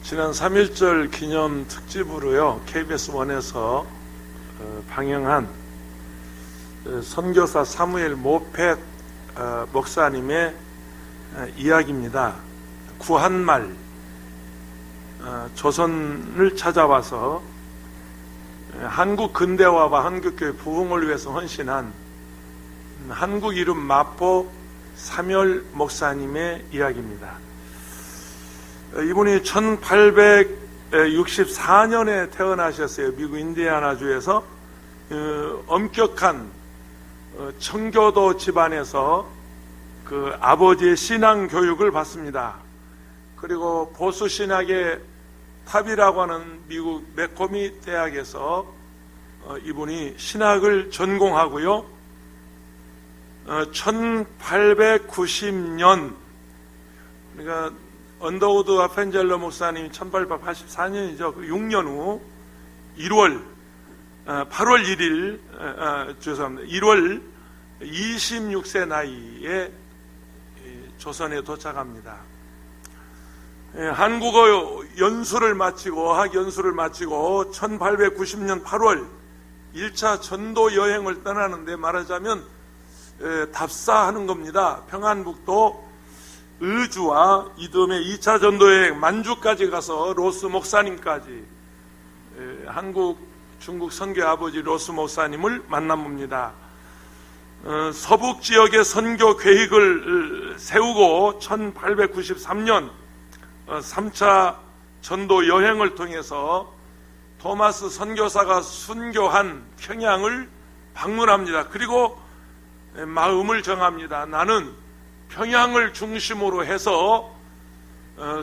지난 3.1절 기념 특집으로요, KBS1에서 방영한 선교사 사무엘 모펫 목사님의 이야기입니다. 구한말, 조선을 찾아와서 한국 근대화와 한국교회 부흥을 위해서 헌신한 한국 이름 마포 사무엘 목사님의 이야기입니다. 이분이 1864년에 태어나셨어요. 미국 인디애나주에서 엄격한 청교도 집안에서 그 아버지의 신앙 교육을 받습니다. 그리고 보수 신학의 탑이라고 하는 미국 맥코미 대학에서 이분이 신학을 전공하고요. 1890년, 그러니까 언더우드 아펜젤러 목사님이 1884년이죠. 6년 후 8월 1일, 죄송합니다. 1월 26세 나이에 조선에 도착합니다. 한국어 연수를 마치고, 어학 연수를 마치고 1890년 8월 1차 전도 여행을 떠나는데, 말하자면 답사하는 겁니다. 평안북도 의주와 이듬해 2차 전도여행 만주까지 가서 로스 목사님까지, 한국 중국 선교 아버지 로스 목사님을 만납니다. 서북 지역의 선교 계획을 세우고 1893년 3차 전도 여행을 통해서 토마스 선교사가 순교한 평양을 방문합니다. 그리고 마음을 정합니다. 나는 평양을 중심으로 해서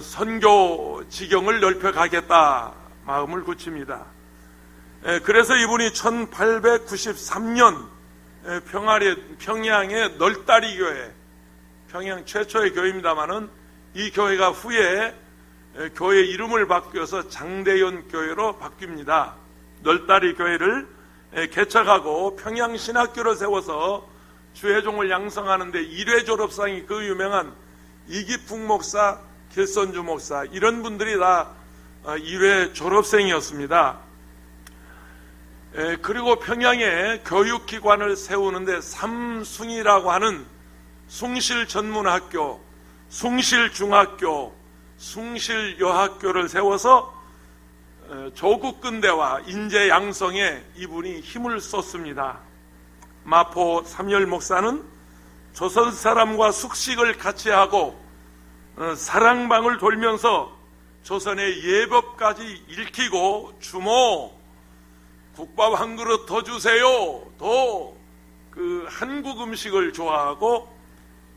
선교 지경을 넓혀가겠다 마음을 굳힙니다. 그래서 이분이 1893년 평양의 널다리 교회, 평양 최초의 교회입니다마는 이 교회가 후에 교회 이름을 바뀌어서 장대연 교회로 바뀝니다. 널다리 교회를 개척하고 평양신학교를 세워서 주회종을 양성하는데 1회 졸업상이 그 유명한 이기풍 목사, 길선주 목사, 이런 분들이 다 1회 졸업생이었습니다. 그리고 평양에 교육기관을 세우는데 삼숭이라고 하는 숭실전문학교, 숭실중학교, 숭실여학교를 세워서 조국 근대화, 인재 양성에 이분이 힘을 쏟습니다. 마포 사무엘 목사는 조선 사람과 숙식을 같이 하고 사랑방을 돌면서 조선의 예법까지 읽히고, 주모 국밥 한 그릇 더 주세요. 또 그 한국 음식을 좋아하고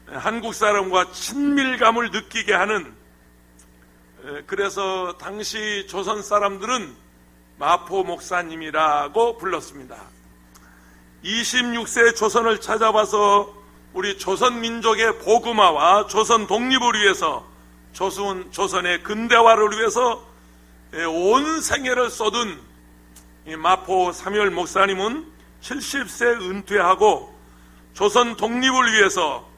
한국 사람과 친밀감을 느끼게 하는, 그래서 당시 조선 사람들은 마포 목사님이라고 불렀습니다. 26세 조선을 찾아와서 우리 조선 민족의 복음화와 조선 독립을 위해서, 조선의 근대화를 위해서 온 생애를 쏟은 이 마포 사무엘 목사님은 70세 은퇴하고 조선 독립을 위해서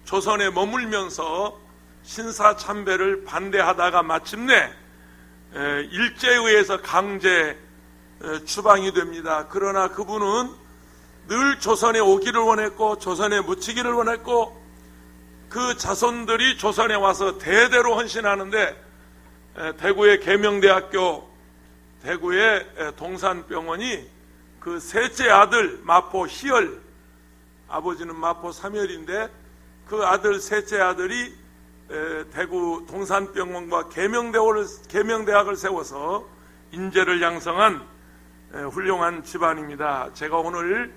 조선에 머물면서 신사참배를 반대하다가 마침내 일제에 의해서 강제 추방이 됩니다. 그러나 그분은 늘 조선에 오기를 원했고 조선에 묻히기를 원했고, 그 자손들이 조선에 와서 대대로 헌신하는데, 대구의 계명대학교, 대구의 동산병원이 그 셋째 아들 마포 희열, 아버지는 마포 사무엘인데 그 아들 셋째 아들이 대구 동산병원과 계명대학을 세워서 인재를 양성한 훌륭한 집안입니다. 제가 오늘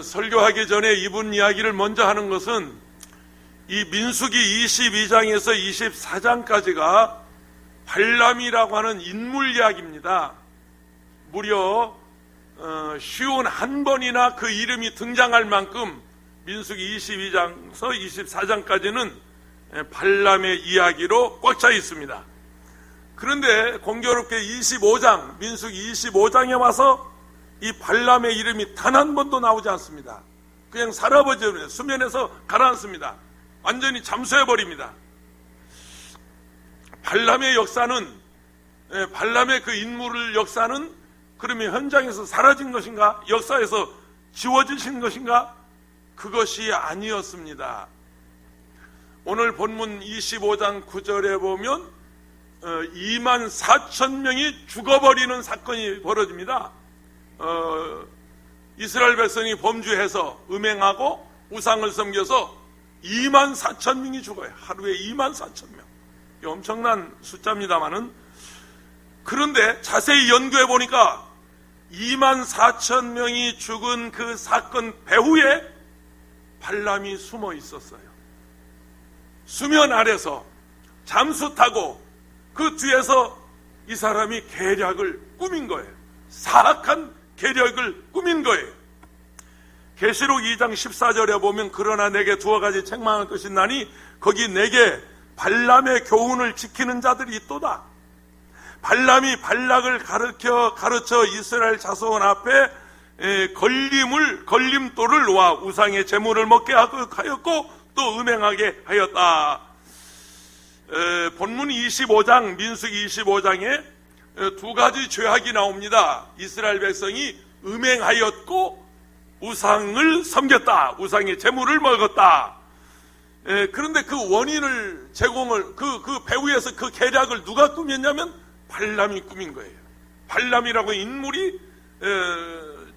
설교하기 전에 이분 이야기를 먼저 하는 것은, 이 민수기 22장에서 24장까지가 발람이라고 하는 인물 이야기입니다. 무려 51번이나 그 이름이 등장할 만큼 민수기 22장에서 24장까지는 발람의 이야기로 꽉 차 있습니다. 그런데 공교롭게 25장, 민수기 25장에 와서 이 발람의 이름이 단 한 번도 나오지 않습니다. 그냥 사라버려요. 수면에서 가라앉습니다. 완전히 잠수해버립니다. 발람의 역사는, 발람의 그 인물을 역사는 그러면 현장에서 사라진 것인가? 역사에서 지워지신 것인가? 그것이 아니었습니다. 오늘 본문 25장 9절에 보면 2만 4천 명이 죽어버리는 사건이 벌어집니다. 이스라엘 백성이 범죄해서 음행하고 우상을 섬겨서 2만 4천 명이 죽어요. 하루에 2만 4천 명. 엄청난 숫자입니다만은, 그런데 자세히 연구해 보니까 2만 4천 명이 죽은 그 사건 배후에 발람이 숨어 있었어요. 수면 아래서 잠수 타고 그 뒤에서 이 사람이 계략을 꾸민 거예요. 사악한 계략을 꾸민 거예요. 계시록 2장 14절에 보면 그러나 내게 두어 가지 책망할 것이 있나니 거기 내게 발람의 교훈을 지키는 자들이 있도다. 발람이 발락을 가르쳐 이스라엘 자손 앞에 걸림돌을 놓아 우상의 제물을 먹게 하였고 또 음행하게 하였다. 본문 25장, 민수기 25장에 두 가지 죄악이 나옵니다. 이스라엘 백성이 음행하였고 우상을 섬겼다. 우상의 제물을 먹었다. 그런데 그 원인을 그 배후에서 그 계략을 누가 꾸몄냐면 발람이 꾸민 거예요. 발람이라고 인물이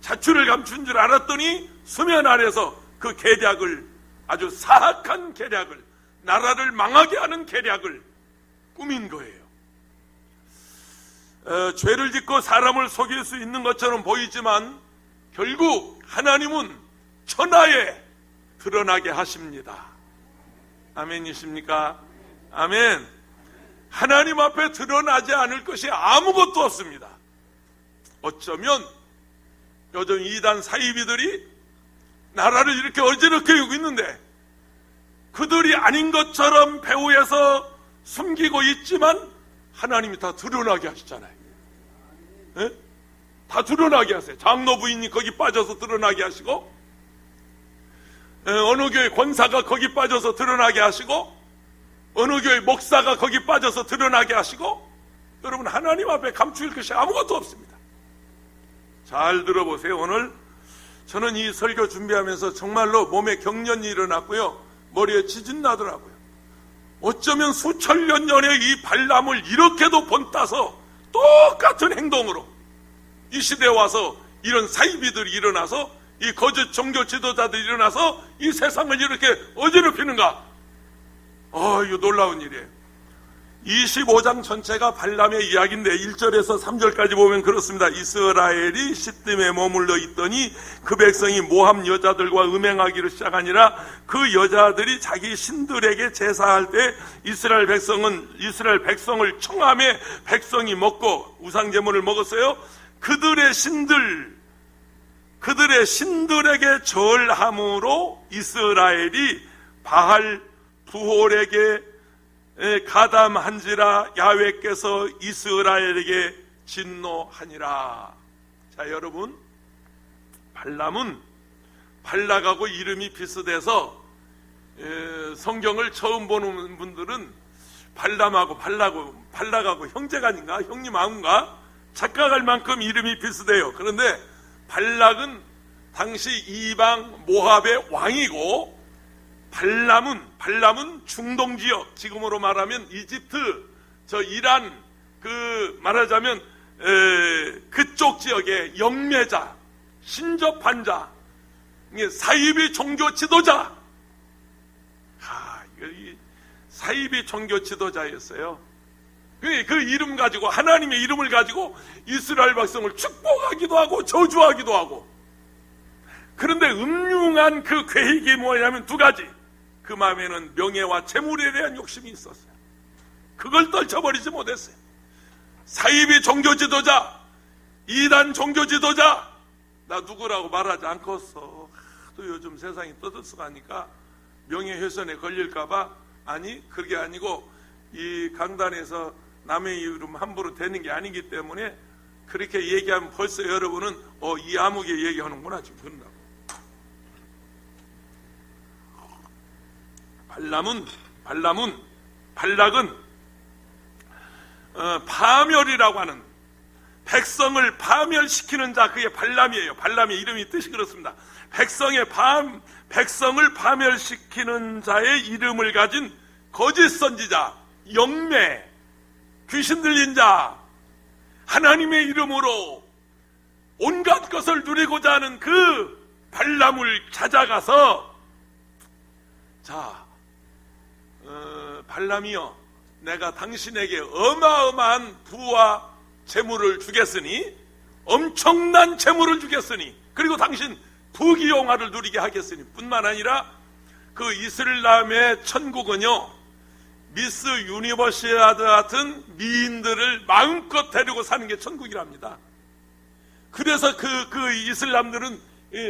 자취를 감춘 줄 알았더니 수면 아래서 그 계략을, 아주 사악한 계략을, 나라를 망하게 하는 계략을 꾸민 거예요. 죄를 짓고 사람을 속일 수 있는 것처럼 보이지만 결국 하나님은 천하에 드러나게 하십니다. 아멘이십니까? 아멘. 하나님 앞에 드러나지 않을 것이 아무것도 없습니다. 어쩌면 요즘 이단 사이비들이 나라를 이렇게 어지럽게 하고 있는데 그들이 아닌 것처럼 배후에서 숨기고 있지만 하나님이 다 드러나게 하시잖아요. 네? 다 드러나게 하세요. 장로 부인이 거기 빠져서 드러나게 하시고, 어느 교회 권사가 거기 빠져서 드러나게 하시고, 어느 교회 목사가 거기 빠져서 드러나게 하시고, 여러분 하나님 앞에 감출 것이 아무것도 없습니다. 잘 들어보세요. 오늘 저는 이 설교 준비하면서 정말로 몸에 경련이 일어났고요, 머리에 지진 나더라고요. 어쩌면 수천 년 전에 이 발람을 이렇게도 본따서 똑같은 행동으로 이 시대에 와서 이런 사이비들이 일어나서, 이 거짓 종교 지도자들이 일어나서 이 세상을 이렇게 어지럽히는가? 이거 놀라운 일이에요. 25장 전체가 발람의 이야기인데 1절에서 3절까지 보면 그렇습니다. 이스라엘이 시딤에 머물러 있더니 그 백성이 모함 여자들과 음행하기를 시작하니라. 그 여자들이 자기 신들에게 제사할 때 이스라엘 백성을 청함에 백성이 먹고 우상제물을 먹었어요. 그들의 신들에게 절함으로 이스라엘이 바알 부홀에게 가담한지라 야훼께서 이스라엘에게 진노하니라. 자, 여러분, 발람은 발락하고 이름이 비슷해서 성경을 처음 보는 분들은 발락하고 형제가 아닌가, 형님 아군가 착각할 만큼 이름이 비슷해요. 그런데 발락은 당시 이방 모압의 왕이고, 발람은 중동 지역, 지금으로 말하면 이집트, 이란, 말하자면 그쪽 지역의 영매자, 신접한 자, 사이비 종교 지도자. 사이비 종교 지도자였어요. 그 이름 가지고, 하나님의 이름을 가지고 이스라엘 백성을 축복하기도 하고 저주하기도 하고. 그런데 음흉한 그 계획이 뭐냐면 두 가지. 그 마음에는 명예와 재물에 대한 욕심이 있었어요. 그걸 떨쳐버리지 못했어요. 사이비 종교 지도자, 이단 종교 지도자, 나 누구라고 말하지 않겠어. 또 요즘 세상이 떠들썩하니까 명예훼손에 걸릴까봐. 아니, 그게 아니고 이 강단에서 남의 이름 함부로 대는 게 아니기 때문에 그렇게 얘기하면 벌써 여러분은 이 아무개 얘기하는구나 지금 그런다고. 발락은 파멸이라고 하는, 백성을 파멸시키는 자, 그게 발람이에요. 발람의 이름이 뜻이 그렇습니다. 백성을 파멸시키는 자의 이름을 가진 거짓 선지자, 영매, 귀신 들린 자, 하나님의 이름으로 온갖 것을 누리고자 하는 그 발람을 찾아가서, 자, 발람이여, 내가 당신에게 어마어마한 부와 재물을 주겠으니, 엄청난 재물을 주겠으니, 그리고 당신 부귀영화를 누리게 하겠으니, 뿐만 아니라 그 이슬람의 천국은요, 미스 유니버시아드 같은 미인들을 마음껏 데리고 사는 게 천국이랍니다. 그래서 그 이슬람들은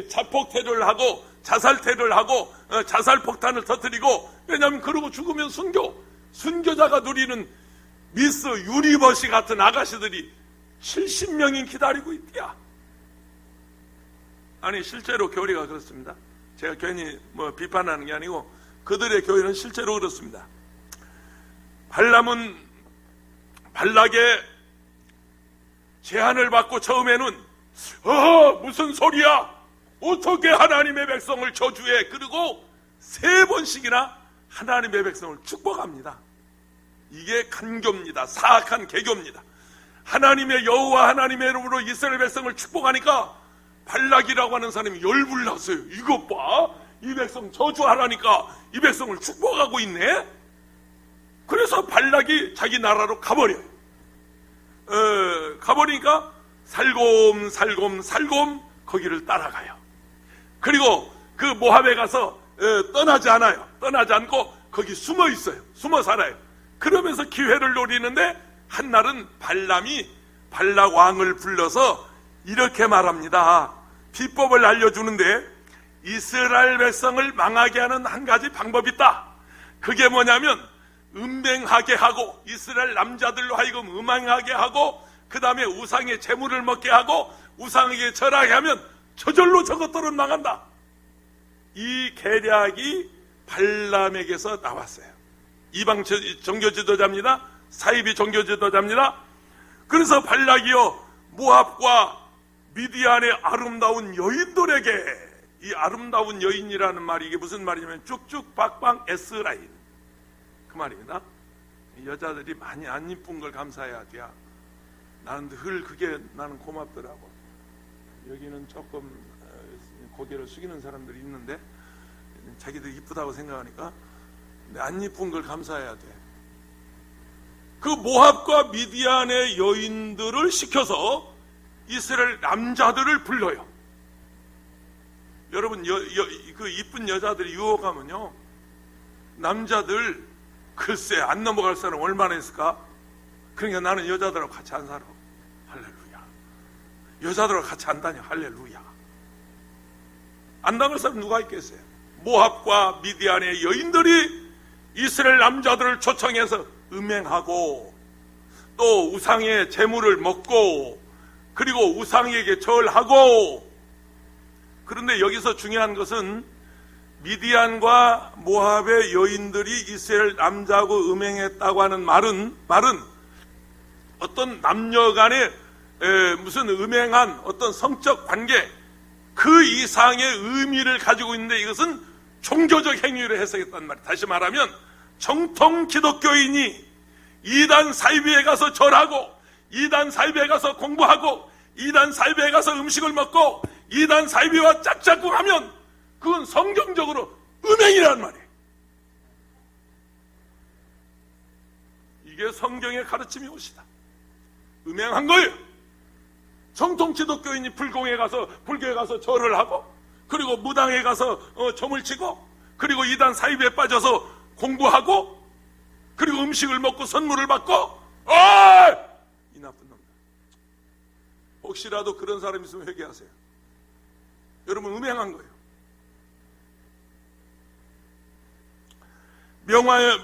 자폭 테러를 하고 자살 테러를 하고 자살 폭탄을 터뜨리고, 왜냐하면 그러고 죽으면 순교자가 누리는 미스 유니버시 같은 아가씨들이 70명이 기다리고 있대야. 아니, 실제로 교리가 그렇습니다. 제가 괜히 비판하는 게 아니고 그들의 교리는 실제로 그렇습니다. 발람은 발락의 제안을 받고 처음에는 무슨 소리야, 어떻게 하나님의 백성을 저주해, 그리고 3번씩이나 하나님의 백성을 축복합니다. 이게 간교입니다. 사악한 개교입니다. 하나님의 여호와 하나님의 이름으로 이스라엘 백성을 축복하니까 발락이라고 하는 사람이 열불났어요. 이것 봐, 이 백성 저주하라니까 이 백성을 축복하고 있네. 그래서 발락이 자기 나라로 가버려요. 가버리니까 살곰 거기를 따라가요. 그리고 그 모압에 가서 떠나지 않아요. 떠나지 않고 거기 숨어 있어요. 숨어 살아요. 그러면서 기회를 노리는데 한날은 발람이 발락 왕을 불러서 이렇게 말합니다. 비법을 알려주는데, 이스라엘 백성을 망하게 하는 한 가지 방법이 있다. 그게 뭐냐면 음행하게 하고, 이스라엘 남자들로 하여금 음행하게 하고, 그 다음에 우상의 재물을 먹게 하고 우상에게 절하게 하면 저절로 저것들은 망한다. 이 계략이 발람에게서 나왔어요. 이방 종교 지도자입니다. 사이비 종교 지도자입니다. 그래서 발락이요, 모압과 미디안의 아름다운 여인들에게, 이 아름다운 여인이라는 말이 이게 무슨 말이냐면 쭉쭉 박방 에스라인, 그 말입니다. 여자들이 많이 안 이쁜 걸 감사해야 돼요. 나는 늘 그게 나는 고맙더라고. 여기는 조금 고개를 숙이는 사람들이 있는데 자기들 이쁘다고 생각하니까 안 이쁜 걸 감사해야 돼. 그 모압과 미디안의 여인들을 시켜서 이스라엘 남자들을 불러요. 여러분, 그 이쁜 여자들이 유혹하면요, 남자들 글쎄 안 넘어갈 사람 얼마나 있을까? 그러니까 나는 여자들하고 같이 안 살아. 할렐루야. 여자들하고 같이 안 다녀. 할렐루야. 안 당할 사람 누가 있겠어요? 모압과 미디안의 여인들이 이스라엘 남자들을 초청해서 음행하고, 또 우상의 재물을 먹고, 그리고 우상에게 절하고. 그런데 여기서 중요한 것은 미디안과 모압의 여인들이 이스라엘 남자하고 음행했다고 하는 말은 어떤 남녀 간의 무슨 음행한 어떤 성적 관계, 그 이상의 의미를 가지고 있는데, 이것은 종교적 행위를 해석했단 말이에요. 다시 말하면 정통 기독교인이 이단 사이비에 가서 절하고, 이단 사이비에 가서 공부하고, 이단 사이비에 가서 음식을 먹고, 이단 사이비와 짝짝꿍하면 그건 성경적으로 음행이란 말이에요. 이게 성경의 가르침이 옳시다. 음행한 거예요. 정통 기독교인이 불교에 가서 절을 하고, 그리고 무당에 가서 점을 치고, 그리고 이단 사이비에 빠져서 공부하고, 그리고 음식을 먹고 선물을 받고, 이 나쁜 놈들. 혹시라도 그런 사람 있으면 회개하세요. 여러분, 음행한 거예요.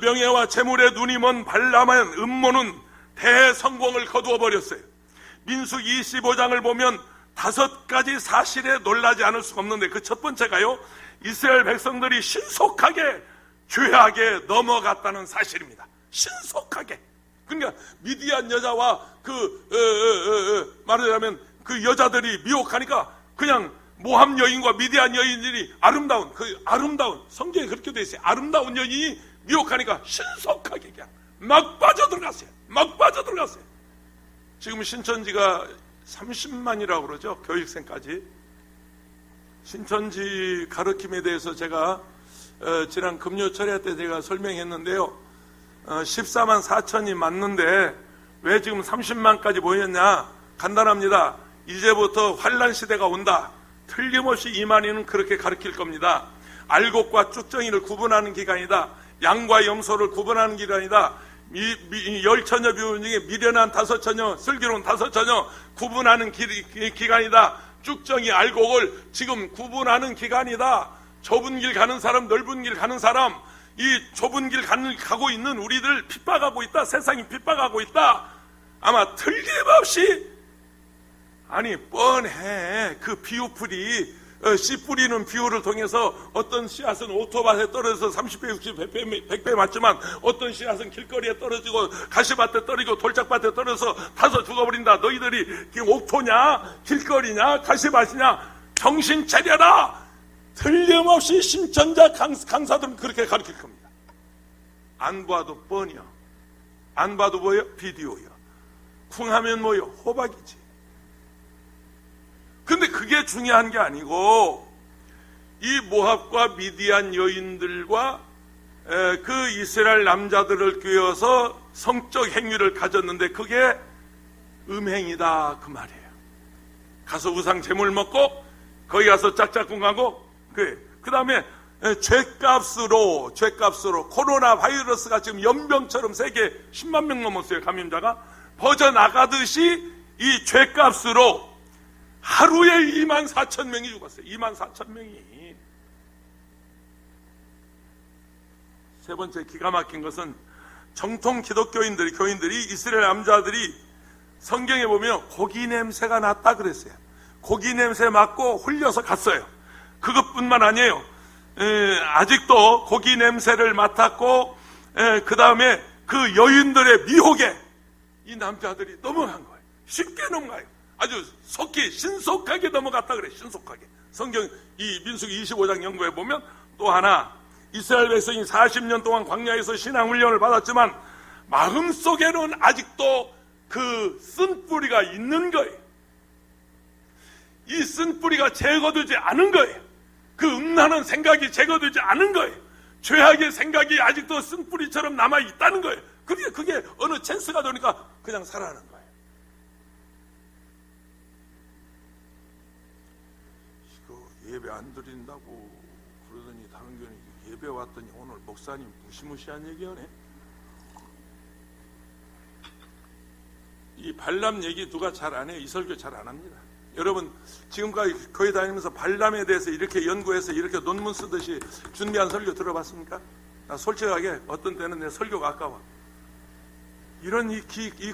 명예와 재물에 눈이 먼 발람의 음모는 대성공을 거두어 버렸어요. 민수기 25장을 보면 5가지 사실에 놀라지 않을 수가 없는데, 그 첫 번째가요, 이스라엘 백성들이 신속하게 죄악에 넘어갔다는 사실입니다. 신속하게. 그러니까 미디안 여자와 말하자면 그 여자들이 미혹하니까 그냥 모함 여인과 미디안 여인들이 아름다운 성경에 그렇게 돼 있어요. 아름다운 여인이 미혹하니까 신속하게 그냥 막 빠져들어갔어요. 지금 신천지가 30만이라고 그러죠. 교육생까지. 신천지 가르침에 대해서 제가 지난 금요철회 때 제가 설명했는데요. 14만 4천이 맞는데 왜 지금 30만까지 모였냐? 간단합니다. 이제부터 환란 시대가 온다. 틀림없이 이만희는 그렇게 가르칠 겁니다. 알곡과 쭉정이를 구분하는 기간이다. 양과 염소를 구분하는 기간이다. 열처녀 비운 중에 미련한 5처녀, 슬기로운 5처녀 구분하는 기간이다. 쭉정이 알곡을 지금 구분하는 기간이다. 좁은 길 가는 사람, 넓은 길 가는 사람, 이 좁은 길 가고 있는 우리들 핍박하고 있다. 세상이 핍박하고 있다. 아마 틀림없이 뻔해. 그 비유풀이 씨 뿌리는 비유를 통해서 어떤 씨앗은 오토밭에 떨어져서 30배, 60배, 100배 맞지만 어떤 씨앗은 길거리에 떨어지고 가시밭에 떨어지고 돌짝밭에 떨어져서 타서 죽어버린다. 너희들이 옥토냐 길거리냐 가시밭이냐 정신 차려라. 틀림없이 신천자 강사들은 그렇게 가르칠 겁니다. 안 봐도 뻔이요. 안 봐도 뭐요? 비디오요. 쿵하면 뭐요? 호박이지. 근데 그게 중요한 게 아니고 이 모압과 미디안 여인들과 그 이스라엘 남자들을 꿰어서 성적 행위를 가졌는데 그게 음행이다 그 말이에요. 가서 우상 제물 먹고 거기 가서 짝짝꿍하고 그 다음에 죄값으로 코로나 바이러스가 지금 연병처럼 세계 10만 명 넘었어요. 감염자가 퍼져나가듯이 이 죄값으로 하루에 2만 4천 명이 죽었어요. 2만 4천 명이. 세 번째 기가 막힌 것은 정통 교인들이 이스라엘 남자들이 성경에 보면 고기 냄새가 났다 그랬어요. 고기 냄새 맡고 홀려서 갔어요. 그것뿐만 아니에요. 아직도 고기 냄새를 맡았고 그 다음에 그 여인들의 미혹에 이 남자들이 넘어간 거예요. 쉽게 넘어가요. 아주 신속하게 넘어갔다 그래. 신속하게. 성경 이 민수기 25장 연구해 보면 또 하나 이스라엘 백성이 40년 동안 광야에서 신앙훈련을 받았지만 마음속에는 아직도 그 쓴뿌리가 있는 거예요. 이 쓴뿌리가 제거되지 않은 거예요. 그 음란한 생각이 제거되지 않은 거예요. 죄악의 생각이 아직도 쓴뿌리처럼 남아있다는 거예요. 그게 어느 찬스가 되니까 그냥 살아가는 거예요. 예배 안 드린다고 그러더니 다른 교회 예배 왔더니 오늘 목사님 무시무시한 얘기하네. 이 발람 얘기 누가 잘 안 해요. 이 설교 잘 안 합니다. 여러분 지금까지 거기 다니면서 발람에 대해서 이렇게 연구해서 이렇게 논문 쓰듯이 준비한 설교 들어봤습니까? 나 솔직하게 어떤 때는 내 설교가 아까워. 이런 이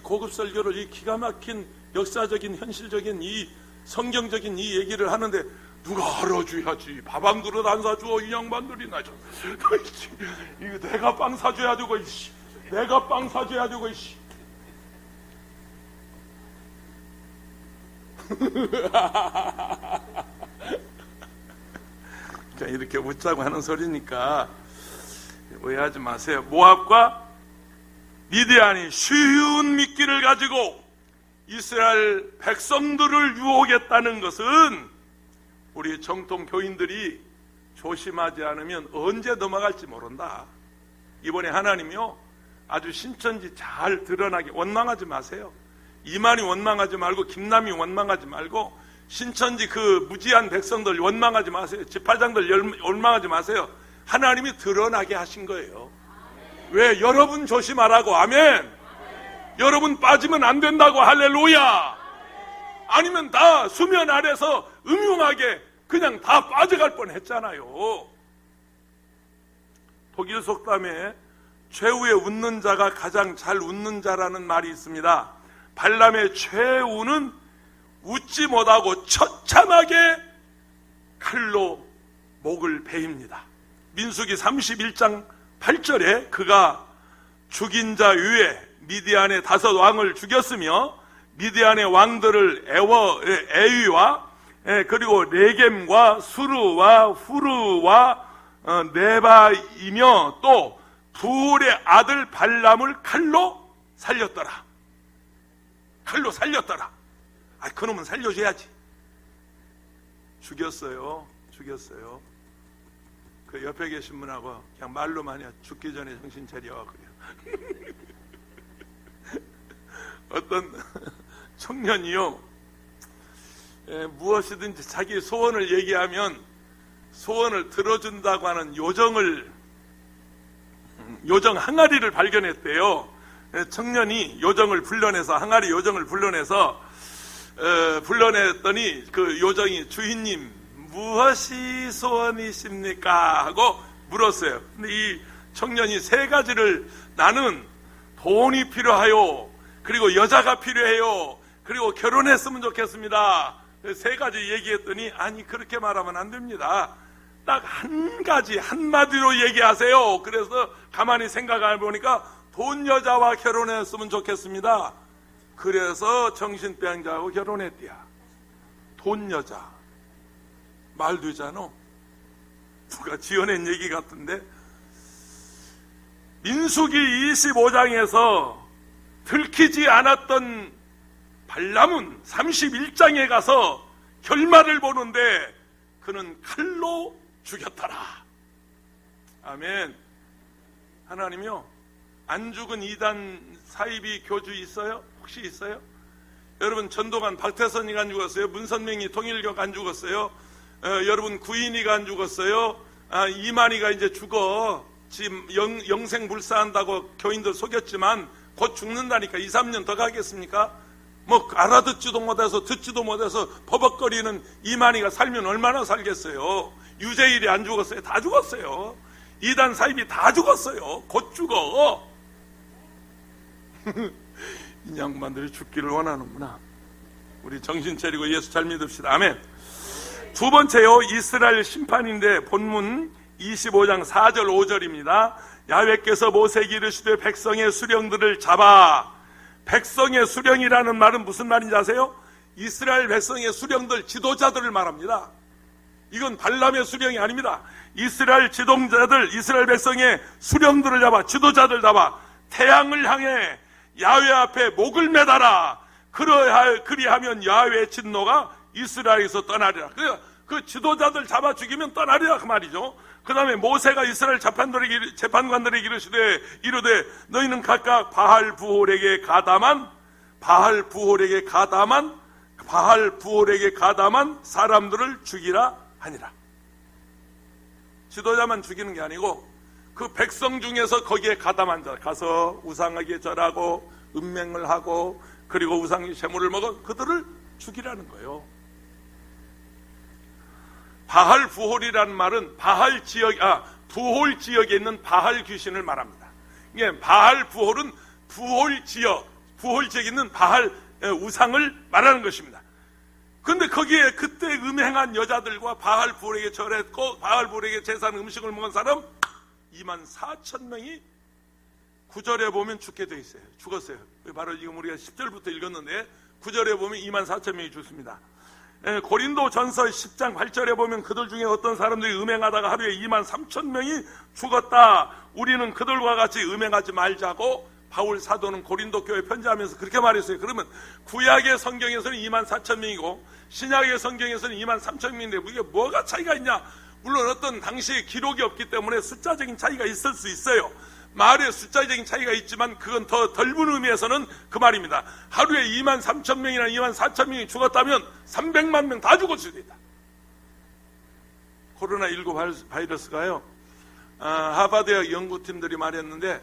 고급 설교를 이 기가 막힌 역사적인 현실적인 이 성경적인 이 얘기를 하는데 누가 알아줘야지. 밥 한 그릇 안 사주어 이 양반들이 나 좀. 이거 내가 빵 사줘야 되고 내가 빵 사줘야 되고 이렇게 웃자고 하는 소리니까 오해하지 마세요. 모압과 미디안이 쉬운 미끼를 가지고 이스라엘 백성들을 유혹했다는 것은 우리 정통 교인들이 조심하지 않으면 언제 넘어갈지 모른다. 이번에 하나님이요 아주 신천지 잘 드러나게 원망하지 마세요. 이만희 원망하지 말고 김남희 원망하지 말고 신천지 그 무지한 백성들 원망하지 마세요. 지파장들 원망하지 마세요. 하나님이 드러나게 하신 거예요. 왜? 여러분 조심하라고. 아멘. 여러분 빠지면 안 된다고. 할렐루야. 아니면 다 수면 아래서 음흉하게 그냥 다 빠져갈 뻔했잖아요. 독일 속담에 최후에 웃는 자가 가장 잘 웃는 자라는 말이 있습니다. 발람의 최후는 웃지 못하고 처참하게 칼로 목을 베입니다. 민수기 31장 8절에 그가 죽인 자 위에 미디안의 5 왕을 죽였으며 미디안의 왕들을 에위와 그리고 레겜과 수르와 후르와 네바이며 또 부올의 아들 발람을 칼로 살렸더라. 칼로 살렸더라. 그놈은 살려줘야지. 죽였어요. 그 옆에 계신 분하고 그냥 말로만 해. 죽기 전에 정신 차려. 그래요. 어떤 청년이요, 무엇이든지 자기 소원을 얘기하면 소원을 들어준다고 하는 요정 항아리를 발견했대요. 청년이 요정을 불러내서, 항아리 요정을 불러내서 불러냈더니 그 요정이 주인님 무엇이 소원이십니까? 하고 물었어요. 근데 이 청년이 3가지를, 나는 돈이 필요하요, 그리고 여자가 필요해요, 그리고 결혼했으면 좋겠습니다. 3가지 얘기했더니, 아니 그렇게 말하면 안 됩니다. 딱 한 가지 한마디로 얘기하세요. 그래서 가만히 생각해 보니까 돈 여자와 결혼했으면 좋겠습니다. 그래서 정신병자하고 결혼했대야. 돈 여자 말 되잖아. 누가 지어낸 얘기 같은데, 민수기 25장에서 들키지 않았던 발람은 31장에 가서 결말을 보는데 그는 칼로 죽였더라. 아멘. 하나님이요, 안 죽은 이단 사이비 교주 있어요? 혹시 있어요? 여러분, 전도관 박태선이가 안 죽었어요? 문선명이 통일교가 안 죽었어요? 여러분, 구인이가 안 죽었어요? 이만희가 이제 죽어. 지금 영생불사한다고 교인들 속였지만 곧 죽는다니까. 2, 3년 더 가겠습니까? 뭐 알아듣지도 못해서 듣지도 못해서 버벅거리는 이만희가 살면 얼마나 살겠어요? 유재일이 안 죽었어요? 다 죽었어요. 이단 사입이 다 죽었어요. 곧 죽어. 이 양반들이 죽기를 원하는구나. 우리 정신 차리고 예수 잘 믿읍시다. 아멘. 2번째요, 이스라엘 심판인데 본문 25장 4절 5절입니다. 야훼께서 모세에게 이르시되 백성의 수령들을 잡아. 백성의 수령이라는 말은 무슨 말인지 아세요? 이스라엘 백성의 수령들, 지도자들을 말합니다. 이건 발람의 수령이 아닙니다. 이스라엘 지도자들, 이스라엘 백성의 수령들을 잡아, 지도자들 잡아 태양을 향해 야훼 앞에 목을 매달아. 그리하면 야훼의 진노가 이스라엘에서 떠나리라. 그 지도자들 잡아 죽이면 떠나리라 그 말이죠. 그 다음에 모세가 이스라엘 재판관들에게 이르되 너희는 각각 바알 부홀에게 가담한 사람들을 죽이라 하니라. 지도자만 죽이는 게 아니고 그 백성 중에서 거기에 가담한 자, 가서 우상에게 절하고 음행을 하고 그리고 우상의 제물을 먹은 그들을 죽이라는 거예요. 바할 부홀이라는 말은 부홀 지역에 있는 바할 귀신을 말합니다. 이게 바할 부홀은 부홀 지역에 있는 바할 우상을 말하는 것입니다. 그런데 거기에 그때 음행한 여자들과 바할 부홀에게 절했고 바할 부홀에게 제사한 음식을 먹은 사람 24,000명이 9절에 보면 죽게 돼 있어요. 죽었어요. 바로 지금 우리가 10절부터 읽었는데 9절에 보면 24,000명이 죽습니다. 고린도 전서 10장 8절에 보면 그들 중에 어떤 사람들이 음행하다가 하루에 23,000명이 죽었다. 우리는 그들과 같이 음행하지 말자고 바울 사도는 고린도 교회에 편지하면서 그렇게 말했어요. 그러면 구약의 성경에서는 24,000명이고 신약의 성경에서는 23,000명인데 이게 뭐가 차이가 있냐? 물론 어떤 당시에 기록이 없기 때문에 숫자적인 차이가 있을 수 있어요. 말의 숫자적인 차이가 있지만 그건 더 넓은 의미에서는 그 말입니다. 하루에 23,000명이나 24,000명이 죽었다면 300만 명 다 죽을 수도 있다. 코로나19 바이러스가요, 하버드대 연구팀들이 말했는데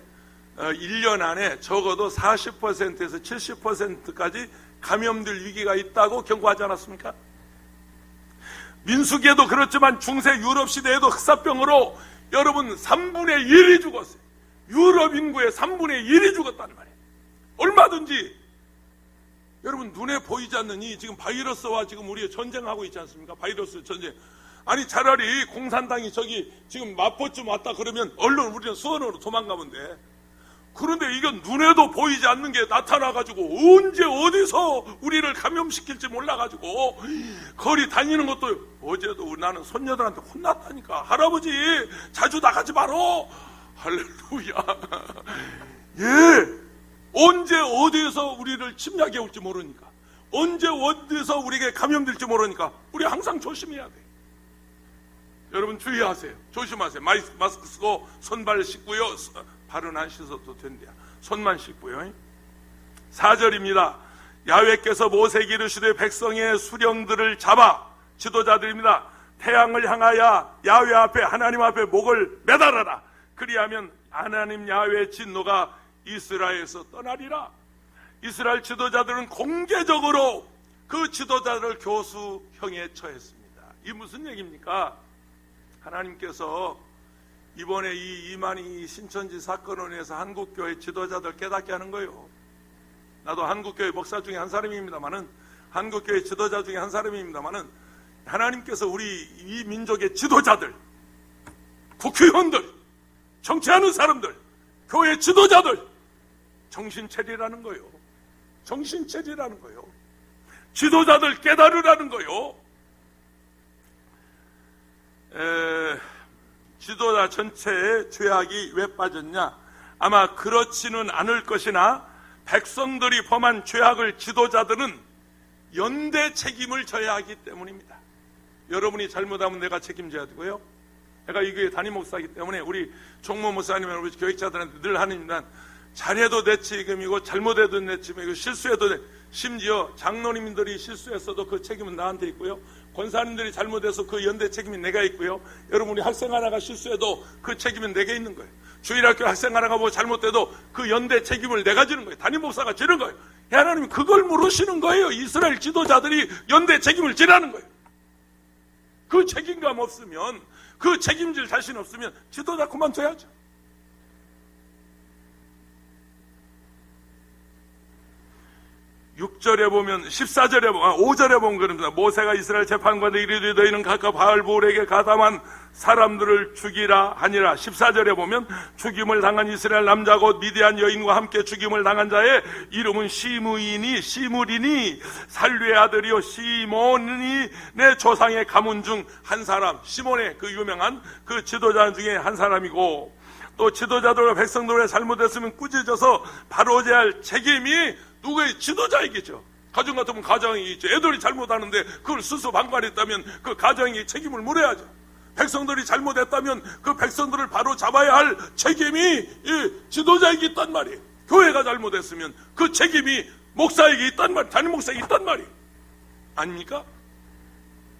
1년 안에 적어도 40%에서 70%까지 감염될 위기가 있다고 경고하지 않았습니까? 민수기에도 그렇지만 중세 유럽 시대에도 흑사병으로 여러분 3분의 1이 죽었어요. 유럽 인구의 3분의 1이 죽었다는 말이에요. 얼마든지 여러분 눈에 보이지 않는 이 지금 바이러스와 지금 우리가 전쟁하고 있지 않습니까? 바이러스 전쟁. 아니 차라리 공산당이 저기 지금 마포쯤 왔다 그러면 얼른 우리는 수원으로 도망가면 돼. 그런데 이건 눈에도 보이지 않는 게 나타나가지고 언제 어디서 우리를 감염시킬지 몰라가지고 거리 다니는 것도, 어제도 나는 손녀들한테 혼났다니까. 할아버지 자주 나가지 마라. 할렐루야. 예, 언제 어디에서 우리를 침략해 올지 모르니까, 언제 어디서 우리에게 감염될지 모르니까 우리 항상 조심해야 돼. 여러분 주의하세요. 조심하세요. 마스크 쓰고 손발 씻고요. 발은 안 씻어도 된대요. 손만 씻고요. 4절입니다. 야훼께서 모세에게 이르시되 백성의 수령들을 잡아, 지도자들입니다, 태양을 향하여 야훼 앞에, 하나님 앞에 목을 매달아라. 그리하면 하나님 야훼의 진노가 이스라엘에서 떠나리라. 이스라엘 지도자들은 공개적으로 그 지도자들을 교수형에 처했습니다. 이 무슨 얘기입니까? 하나님께서 이번에 이 이만희 신천지 사건으로 인해서 한국교회 지도자들 깨닫게 하는 거예요. 나도 한국교회 목사 중에 한 사람입니다만은, 한국교회 지도자 중에 한 사람입니다만은, 하나님께서 우리 이 민족의 지도자들, 국회의원들, 정치하는 사람들, 교회 지도자들 정신 차리라는 거예요. 정신 차리라는 거예요. 지도자들 깨달으라는 거예요. 지도자 전체의 죄악이 왜 빠졌냐? 아마 그렇지는 않을 것이나 백성들이 범한 죄악을 지도자들은 연대 책임을 져야 하기 때문입니다. 여러분이 잘못하면 내가 책임져야 되고요. 내가 이 교회 담임 목사이기 때문에 우리 종모 목사님이나 우리 교육자들한테 늘 하는 말, 잘해도 내 책임이고 잘못해도 내 책임이고 실수해도 심지어 장로님들이 실수했어도 그 책임은 나한테 있고요. 권사님들이 잘못해서 그 연대 책임이 내가 있고요. 여러분 우리 학생 하나가 실수해도 그 책임은 내게 있는 거예요. 주일학교 학생 하나가 뭐 잘못해도 그 연대 책임을 내가 지는 거예요. 담임 목사가 지는 거예요. 하나님이 그걸 물으시는 거예요. 이스라엘 지도자들이 연대 책임을 지라는 거예요. 그 책임감 없으면, 그 책임질 자신 없으면 지도자 그만둬야죠. 6절에 보면, 14절에 보면, 5절에 보면 그럽니다. 모세가 이스라엘 재판관에 이르되 너희는 각각 바알볼에게 가담한 사람들을 죽이라 하니라. 14절에 보면 죽임을 당한 이스라엘 남자 곧 미디안 여인과 함께 죽임을 당한 자의 이름은 시므리니 살류의 아들이요 시몬이 내 조상의 가문 중 한 사람, 시몬의 그 유명한 그 지도자 중에 한 사람이고, 또 지도자들과 백성들의 잘못했으면 꾸짖어서 바로져야 할 책임이 누구의? 지도자이겠죠. 가정 같으면 가정이 있죠. 애들이 잘못하는데 그걸 수수방관했다면 그 가정이 책임을 물어야죠. 백성들이 잘못했다면 그 백성들을 바로 잡아야 할 책임이 이 지도자에게 있단 말이에요. 교회가 잘못했으면 그 책임이 목사에게 있단 말이에요. 담임 목사에게 있단 말이에요. 아닙니까?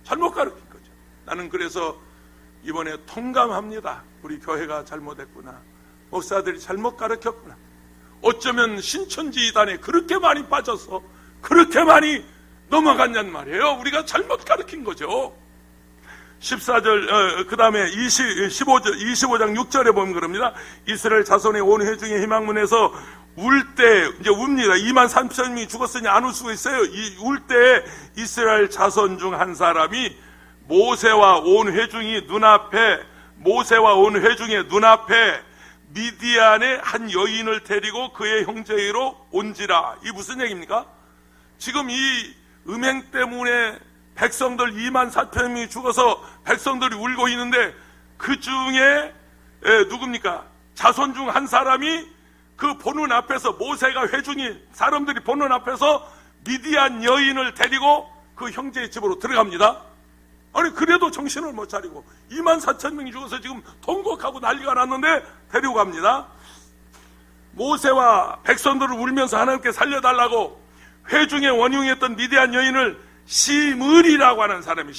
잘못 가르친 거죠. 나는 그래서 이번에 통감합니다. 우리 교회가 잘못했구나. 목사들이 잘못 가르쳤구나. 어쩌면 신천지 이단에 그렇게 많이 빠져서 그렇게 많이 넘어갔냔 말이에요. 우리가 잘못 가르친 거죠. 14절, 그 다음에 25장 6절에 보면 그럽니다. 이스라엘 자손의 온 회중의 희망문에서 울 때, 이제 웁니다. 2만 3천 명이 죽었으니 안 울 수가 있어요. 울 때 이스라엘 자손 중 한 사람이 모세와 온 회중의 눈앞에 미디안의 한 여인을 데리고 그의 형제로 온지라. 이 무슨 얘기입니까? 지금 이 음행 때문에 백성들 2만 4천 명이 죽어서 백성들이 울고 있는데 그 중에 누굽니까? 자손 중 한 사람이 그 보는 앞에서, 모세가 회중이 사람들이 보는 앞에서 미디안 여인을 데리고 그 형제의 집으로 들어갑니다. 아니 그래도 정신을 못 차리고 2만 4천 명이 죽어서 지금 통곡하고 난리가 났는데 데리고 갑니다. 모세와 백성들을 울면서 하나님께 살려달라고 회중에 원흉했던 미디안 여인을 시므리라고 하는 사람이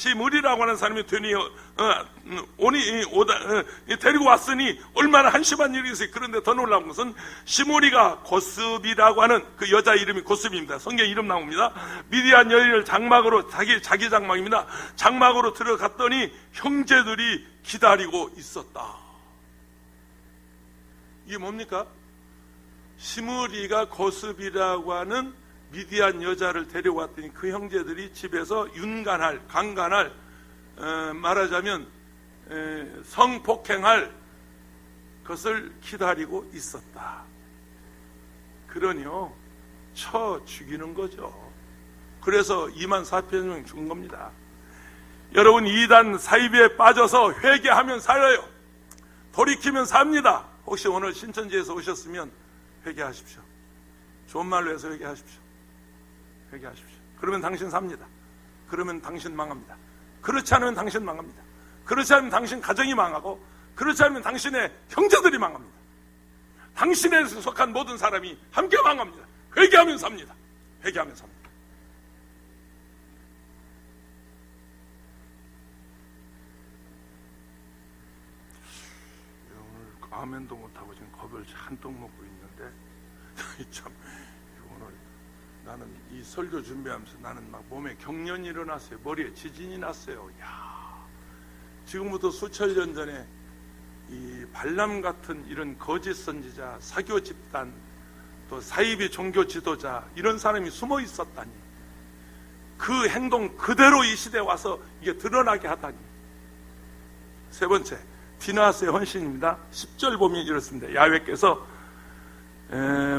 데리고 왔으니 얼마나 한심한 일이겠어요. 그런데 더 놀라운 것은 시므리가 고스비라고 하는 그 여자 이름이 고스비입니다. 성경 이름 나옵니다. 미디안 여인을 장막으로, 자기 장막입니다. 장막으로 들어갔더니 형제들이 기다리고 있었다. 이게 뭡니까? 시므리가 고스비라고 하는 미디안 여자를 데려왔더니 그 형제들이 집에서 강간할, 말하자면 성폭행할 것을 기다리고 있었다. 그러니요 쳐 죽이는 거죠. 그래서 24,000명 죽은 겁니다. 여러분, 이단 사이비에 빠져서 회개하면 살아요. 돌이키면 삽니다. 혹시 오늘 신천지에서 오셨으면 회개하십시오. 좋은 말로 해서 회개하십시오. 회개하십시오. 그러면 당신 삽니다. 그러면 당신 망합니다. 그렇지 않으면 당신 망합니다. 그렇지 않으면 당신 가정이 망하고, 그렇지 않으면 당신의 형제들이 망합니다. 당신에 속한 모든 사람이 함께 망합니다. 회개하면 삽니다. 회개하면 삽니다. 오늘 아멘도 못하고 지금 겁을 한통 먹고 있는데 참 오늘 나는 이 설교 준비하면서 나는 막 몸에 경련이 일어났어요. 머리에 지진이 났어요. 야, 지금부터 수천 년 전에 이 발람 같은 이런 거짓 선지자, 사교 집단, 또 사이비 종교 지도자, 이런 사람이 숨어 있었다니, 그 행동 그대로 이 시대에 와서 이게 드러나게 하다니. 세 번째, 비느하스의 헌신입니다. 10절 보면 이렇습니다. 야훼께서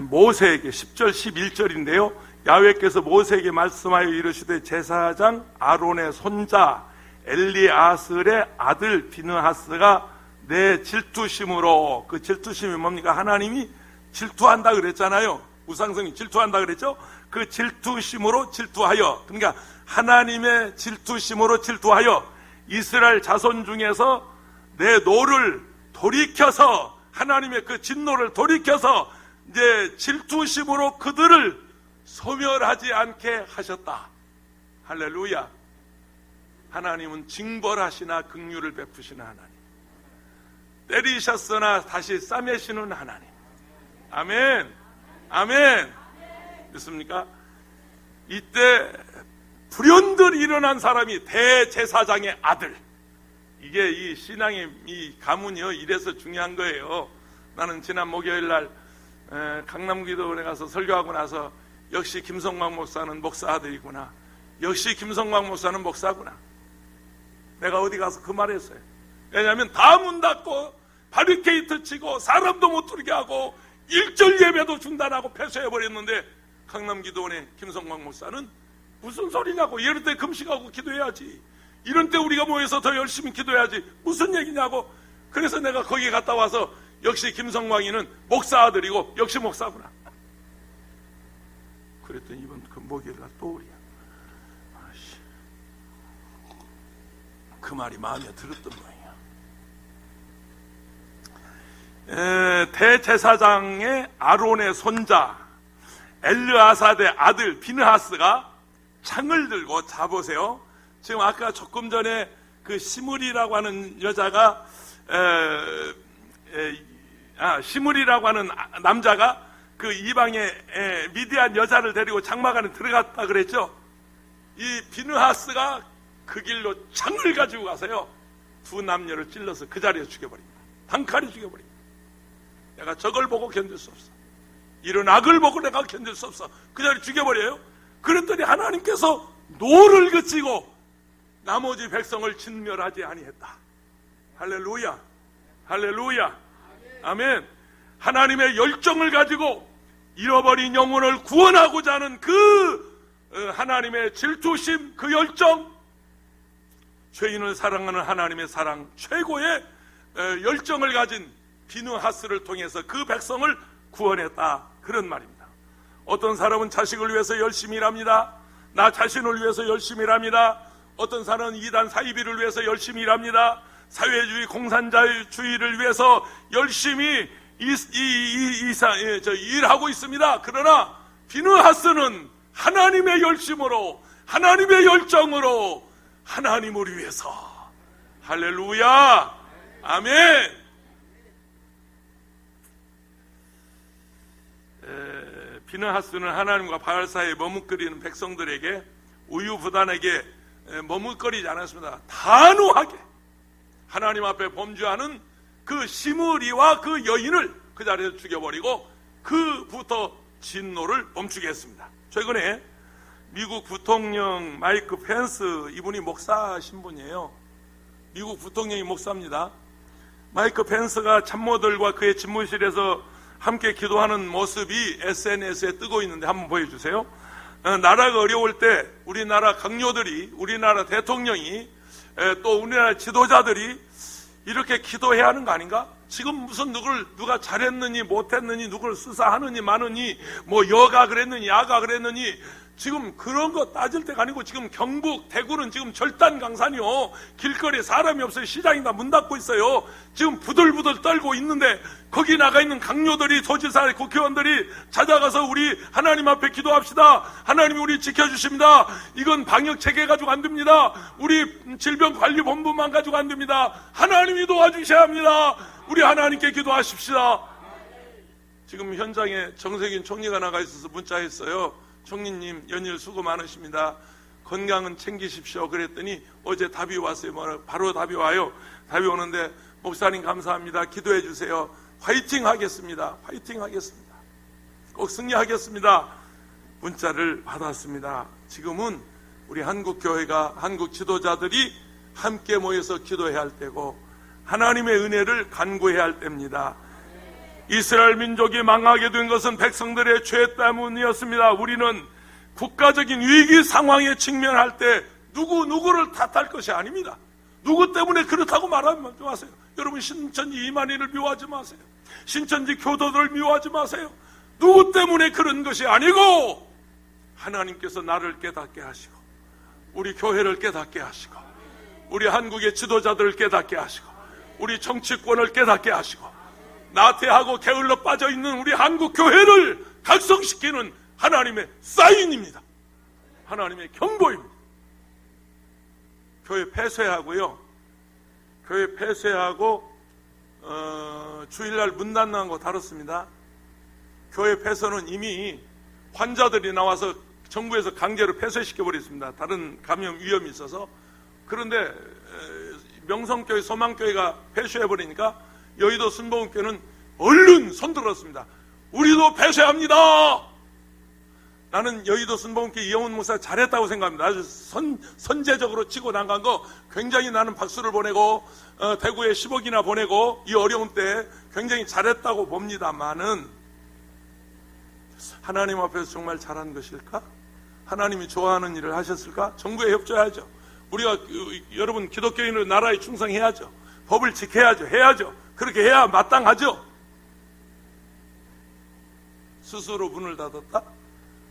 모세에게, 10절 11절인데요 야훼께서 모세에게 말씀하여 이르시되 제사장 아론의 손자 엘리아슬의 아들 비느하스가 내 질투심으로, 그 질투심이 뭡니까? 하나님이 질투한다 그랬잖아요. 우상성이 질투한다 그랬죠? 그 질투심으로 질투하여, 그러니까 하나님의 질투심으로 질투하여 이스라엘 자손 중에서 내 노를 돌이켜서, 하나님의 그 진노를 돌이켜서 이제 질투심으로 그들을 소멸하지 않게 하셨다. 할렐루야. 하나님은 징벌하시나 긍휼을 베푸시는 하나님, 때리셨으나 다시 싸매시는 하나님. 아멘. 아멘. 믿습니까? 이때 불현듯 일어난 사람이 대제사장의 아들. 이게 이 신앙의 이 가문이요, 이래서 중요한 거예요. 나는 지난 목요일 날 강남기도원에 가서 설교하고 나서 역시 김성광 목사는 목사 아들이구나, 역시 김성광 목사는 목사구나, 내가 어디 가서 그 말 했어요. 왜냐하면 다 문 닫고 바리케이트 치고 사람도 못 들게 하고 1절 예배도 중단하고 폐쇄해버렸는데, 강남기도원의 김성광 목사는 무슨 소리냐고, 이럴 때 금식하고 기도해야지, 이런 때 우리가 모여서 더 열심히 기도해야지, 무슨 얘기냐고. 그래서 내가 거기 갔다 와서 역시 김성광이는 목사 아들이고 역시 목사구나 그랬더니 이번 그 목요일날 또 우리야. 아씨, 그 말이 마음에 들었던 거예요. 대제사장의 아론의 손자 엘르아사의 아들 비느하스가 창을 들고, 자보세요. 지금 아까 조금 전에 그 시므리라고 하는 여자가 시므리라고 하는 남자가 그 이방의 미디안 여자를 데리고 장막 안에 들어갔다 그랬죠. 이 비느하스가 그 길로 창을 가지고 가서요, 두 남녀를 찔러서 그 자리에 죽여버립니다. 단칼에 죽여버립니다. 내가 저걸 보고 견딜 수 없어, 이런 악을 보고 내가 견딜 수 없어, 그 자리에 죽여버려요. 그랬더니 하나님께서 노를 그치고 나머지 백성을 진멸하지 아니했다. 할렐루야. 할렐루야. 아멘. 하나님의 열정을 가지고 잃어버린 영혼을 구원하고자 하는 그 하나님의 질투심, 그 열정, 죄인을 사랑하는 하나님의 사랑, 최고의 열정을 가진 비느하스를 통해서 그 백성을 구원했다, 그런 말입니다. 어떤 사람은 자식을 위해서 열심히 일합니다. 나 자신을 위해서 열심히 일합니다. 어떤 사람은 이단 사이비를 위해서 열심히 일합니다. 사회주의 공산주의를 위해서 열심히 일하고 있습니다. 그러나 비느하스는 하나님의 열심으로, 하나님의 열정으로 하나님을 위해서. 할렐루야. 아멘. 비느하스는 하나님과 바알 사이에 머뭇거리는 백성들에게 우유부단하게 머뭇거리지 않았습니다. 단호하게 하나님 앞에 범죄하는 그 시므리와 그 여인을 그 자리에서 죽여버리고 그부터 진노를 멈추게 했습니다. 최근에 미국 부통령 마이크 펜스, 이분이 목사 신분이에요. 미국 부통령이 목사입니다. 마이크 펜스가 참모들과 그의 집무실에서 함께 기도하는 모습이 SNS에 뜨고 있는데 한번 보여주세요. 나라가 어려울 때 우리나라 강요들이, 우리나라 대통령이, 또 우리나라 지도자들이 이렇게 기도해야 하는 거 아닌가? 지금 무슨 누가 잘했느니 못했느니, 누굴 수사하느니 마느니, 뭐 여가 그랬느니 야가 그랬느니, 지금 그런 거 따질 때가 아니고, 지금 경북 대구는 지금 절단강산이요, 길거리에 사람이 없어요. 시장이 다 문 닫고 있어요. 지금 부들부들 떨고 있는데 거기 나가 있는 강요들이, 도지사, 국회의원들이 찾아가서 우리 하나님 앞에 기도합시다, 하나님이 우리 지켜주십니다, 이건 방역체계 가지고 안 됩니다, 우리 질병관리본부만 가지고 안 됩니다, 하나님이 도와주셔야 합니다, 우리 하나님께 기도하십시다. 지금 현장에 정세균 총리가 나가 있어서 문자했어요. 총리님 연일 수고 많으십니다, 건강은 챙기십시오. 그랬더니 어제 답이 왔어요. 바로 답이 와요. 답이 오는데, 목사님 감사합니다, 기도해 주세요, 화이팅 하겠습니다, 화이팅 하겠습니다, 꼭 승리하겠습니다, 문자를 받았습니다. 지금은 우리 한국교회가, 한국 지도자들이 함께 모여서 기도해야 할 때고 하나님의 은혜를 간구해야 할 때입니다. 이스라엘 민족이 망하게 된 것은 백성들의 죄 때문이었습니다. 우리는 국가적인 위기 상황에 직면할 때 누구를 탓할 것이 아닙니다. 누구 때문에 그렇다고 말하지 마세요. 여러분, 신천지 이만희를 미워하지 마세요. 신천지 교도들을 미워하지 마세요. 누구 때문에 그런 것이 아니고 하나님께서 나를 깨닫게 하시고, 우리 교회를 깨닫게 하시고, 우리 한국의 지도자들을 깨닫게 하시고, 우리 정치권을 깨닫게 하시고, 나태하고 게을러 빠져있는 우리 한국 교회를 각성시키는 하나님의 사인입니다. 하나님의 경고입니다. 교회 폐쇄하고요, 교회 폐쇄하고 주일날 문 닫는 거 다릅니다. 교회 폐쇄는 이미 환자들이 나와서 정부에서 강제로 폐쇄시켜버렸습니다. 다른 감염 위험이 있어서. 그런데 명성교회, 소망교회가 폐쇄해버리니까 여의도 순복음교회는 얼른 손들었습니다. 우리도 폐쇄합니다. 나는 여의도 순복음교회 이영훈 목사 잘했다고 생각합니다. 아주 선제적으로 치고 나간 거 굉장히 나는 박수를 보내고, 대구에 10억이나 보내고 이 어려운 때 굉장히 잘했다고 봅니다만은, 하나님 앞에서 정말 잘한 것일까? 하나님이 좋아하는 일을 하셨을까? 정부에 협조해야죠. 우리가, 여러분, 기독교인으로 나라에 충성해야죠. 법을 지켜야죠. 해야죠. 그렇게 해야 마땅하죠. 스스로 문을 닫았다?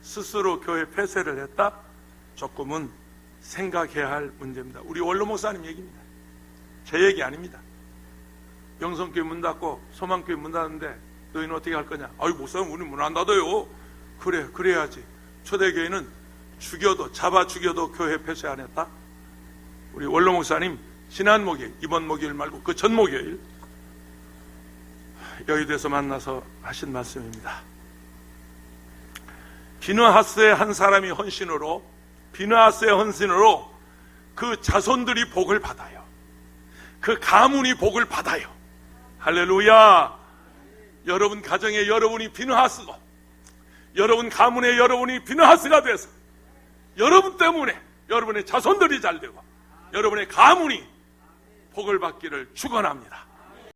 스스로 교회 폐쇄를 했다? 조금은 생각해야 할 문제입니다. 우리 원로 목사님 얘기입니다. 제 얘기 아닙니다. 영성교회 문 닫고 소망교회 문 닫는데 너희는 어떻게 할 거냐? 아유, 목사님 우리 문 안 닫아요. 그래, 그래야지. 초대교회는 잡아 죽여도 교회 폐쇄 안 했다? 우리 원로 목사님 지난 목요일, 이번 목요일 말고 그 전 목요일 여의도에서 만나서 하신 말씀입니다. 비느하스의 한 사람이 헌신으로, 비느하스의 헌신으로 그 자손들이 복을 받아요. 그 가문이 복을 받아요. 할렐루야. 여러분 가정에 여러분이 비느하스고, 여러분 가문에 여러분이 비느하스가 돼서 여러분 때문에 여러분의 자손들이 잘 되고 여러분의 가문이 복을 받기를 축원합니다.